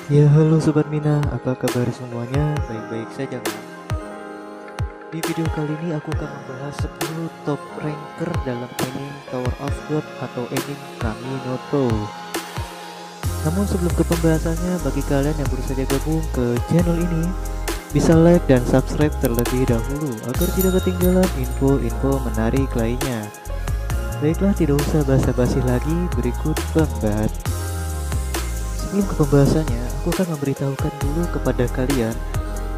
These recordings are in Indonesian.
Ya halo Sobat Mina, apa kabar semuanya? Baik-baik saja kan? Di video kali ini aku akan membahas 10 top ranker dalam anime Tower of God atau anime Kaminoto. Namun sebelum ke pembahasannya, bagi kalian yang baru saja gabung ke channel ini, bisa like dan subscribe terlebih dahulu agar tidak ketinggalan info-info menarik lainnya. Baiklah, tidak usah basa-basi lagi, berikut pembahasan. Sebelum ke pembahasannya, aku akan memberitahukan dulu kepada kalian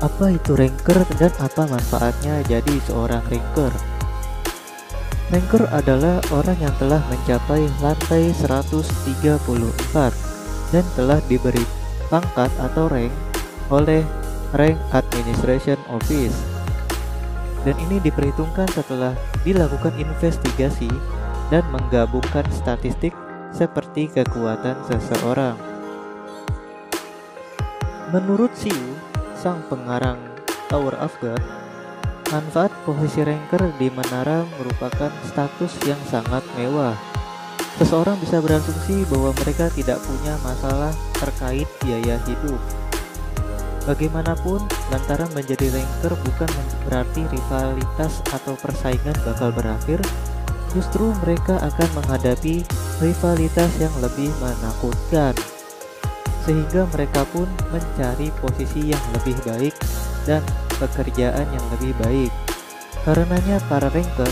apa itu ranker dan apa manfaatnya jadi seorang ranker. Ranker adalah orang yang telah mencapai lantai 134 dan telah diberi pangkat atau rank oleh Rank Administration Office. Dan ini diperhitungkan setelah dilakukan investigasi dan menggabungkan statistik seperti kekuatan seseorang. Menurut Siu, sang pengarang Tower of God, manfaat posisi ranker di menara merupakan status yang sangat mewah. Seseorang bisa berasumsi bahwa mereka tidak punya masalah terkait biaya hidup. Bagaimanapun, lantaran menjadi ranker bukan berarti rivalitas atau persaingan bakal berakhir. Justru mereka akan menghadapi rivalitas yang lebih menakutkan, sehingga mereka pun mencari posisi yang lebih baik dan pekerjaan yang lebih baik. Karenanya para ranker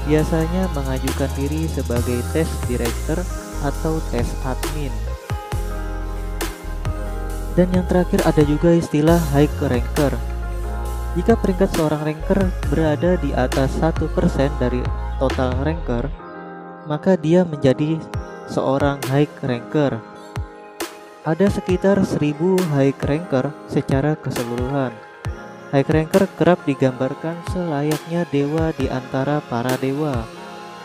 biasanya mengajukan diri sebagai tes director atau tes admin. Dan yang terakhir ada juga istilah high ranker. Jika peringkat seorang ranker berada di atas 1% dari total ranker, maka dia menjadi seorang high ranker. Ada sekitar 1000 high ranker secara keseluruhan. High ranker kerap digambarkan selayaknya dewa di antara para dewa.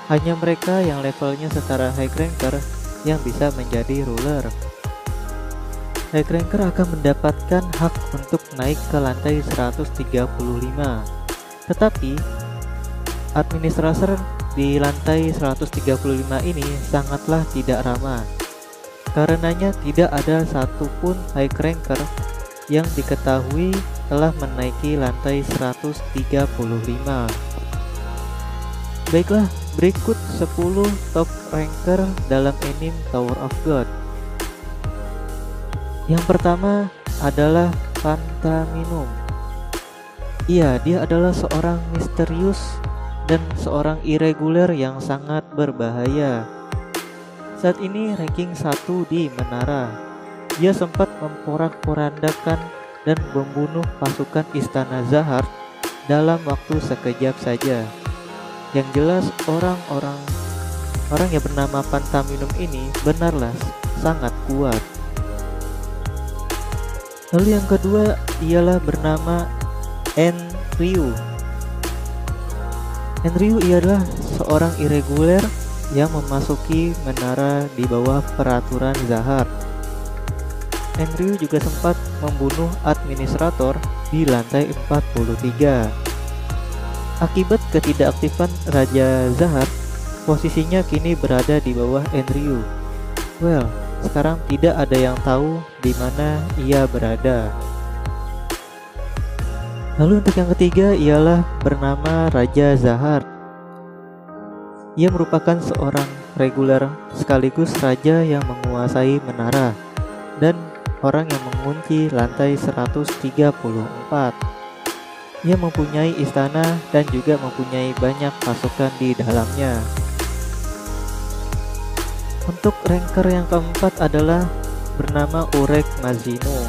Hanya mereka yang levelnya setara high ranker yang bisa menjadi ruler. High ranker akan mendapatkan hak untuk naik ke lantai 135. Tetapi administrator di lantai 135 ini sangatlah tidak ramah. Karenanya tidak ada satupun high ranker yang diketahui telah menaiki lantai 135. Baiklah, berikut 10 top ranker dalam anime Tower of God. Yang pertama adalah Phantaminum. Iya, dia adalah seorang misterius dan seorang irregular yang sangat berbahaya. Saat ini ranking 1 di menara. Dia sempat memporak-porandakan dan membunuh pasukan Istana Zahar dalam waktu sekejap saja. Yang jelas orang yang bernama Phantaminum ini benarlah sangat kuat. Lalu yang kedua ialah bernama Enryu. Enryu ialah seorang irregular yang memasuki menara di bawah peraturan Zahar. Enryu juga sempat membunuh administrator di lantai 43. Akibat ketidakaktifan Raja Zahar, posisinya kini berada di bawah Enryu. Well, sekarang tidak ada yang tahu di mana ia berada. Lalu untuk yang ketiga ialah bernama Raja Zahar. Ia merupakan seorang reguler sekaligus raja yang menguasai menara dan orang yang mengunci lantai 134. Ia mempunyai istana dan juga mempunyai banyak pasukan di dalamnya. Untuk ranker yang keempat adalah bernama Urek Mazino.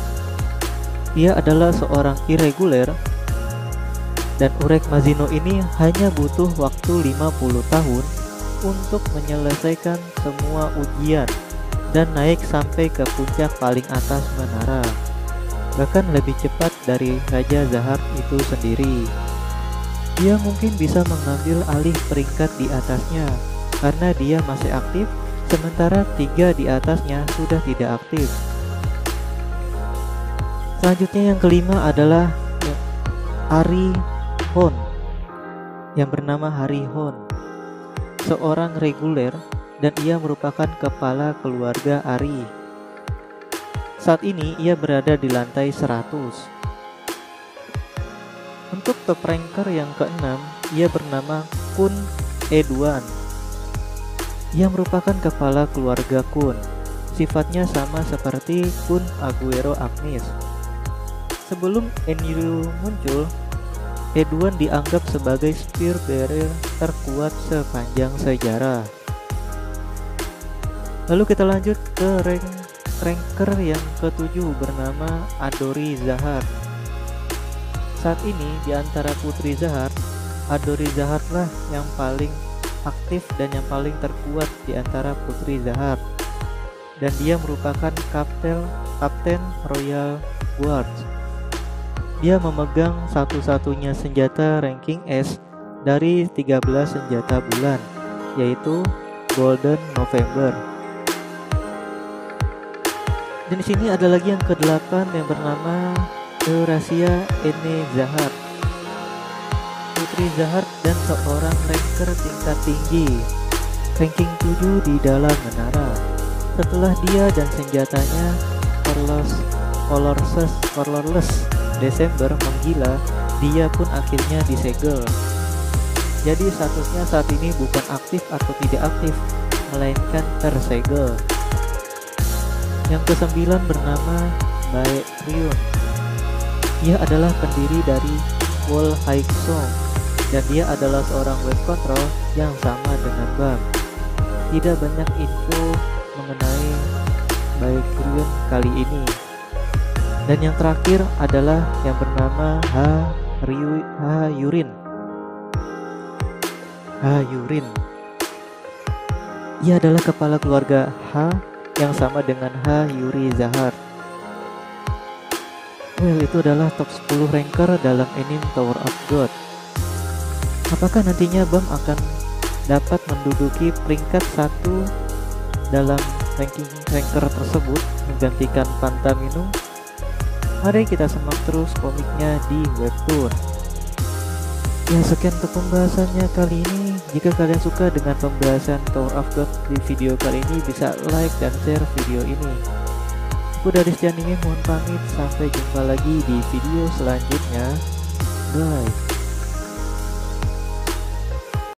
Ia adalah seorang irregular dan Urek Mazino ini hanya butuh waktu 50 tahun untuk menyelesaikan semua ujian dan naik sampai ke puncak paling atas menara, bahkan lebih cepat dari Raja Zahar itu sendiri. Dia mungkin bisa mengambil alih peringkat di atasnya karena dia masih aktif, sementara 3 di atasnya sudah tidak aktif. Selanjutnya yang kelima adalah Ari Hon, yang bernama Hari Hon, seorang reguler dan ia merupakan kepala keluarga Ari. Saat ini ia berada di lantai 100. Untuk top ranker yang keenam, ia bernama Kun Eduan. Ia merupakan kepala keluarga Kun. Sifatnya sama seperti Kun Aguero Agnes. Sebelum Enryu muncul, Eduan dianggap sebagai spear bearer terkuat sepanjang sejarah. Lalu kita lanjut ke ranker yang ketujuh bernama Adori Zahar. Saat ini di antara putri Zahar, Adori Zahar lah yang paling aktif dan yang paling terkuat di antara putri Zahar. Dan dia merupakan kapten Royal Guards. Dia memegang satu-satunya senjata ranking S dari 13 senjata bulan, yaitu Golden November. Dan di sini ada lagi yang ke-8 yang bernama Eurasia Ene Zahar. Putri Zahar dan seorang ranker tingkat tinggi, ranking 7 di dalam menara. Setelah dia dan senjatanya Colorless Desember menggila, dia pun akhirnya disegel. Jadi statusnya saat ini bukan aktif atau tidak aktif, melainkan tersegel. Yang ke-9 bernama Bae Ryun. Ia adalah pendiri dari Wall High Song dan dia adalah seorang wave control yang sama dengan BAM. Tidak banyak info mengenai Bae Ryun kali ini. Dan yang terakhir adalah yang bernama Ha Yurin. Ia adalah kepala keluarga Ha yang sama dengan Ha Yuri Zahar. Itu adalah top 10 ranker dalam anime Tower of God. Apakah nantinya BAM akan dapat menduduki peringkat 1 dalam ranking ranker tersebut menggantikan Pantamino? Mari kita simak terus komiknya di webtoon. Ya, sekian untuk pembahasannya kali ini. Jika kalian suka dengan pembahasan Tower of God di video kali ini, bisa like dan share video ini. Aku dari Stianime mohon pamit, sampai jumpa lagi di video selanjutnya. Bye.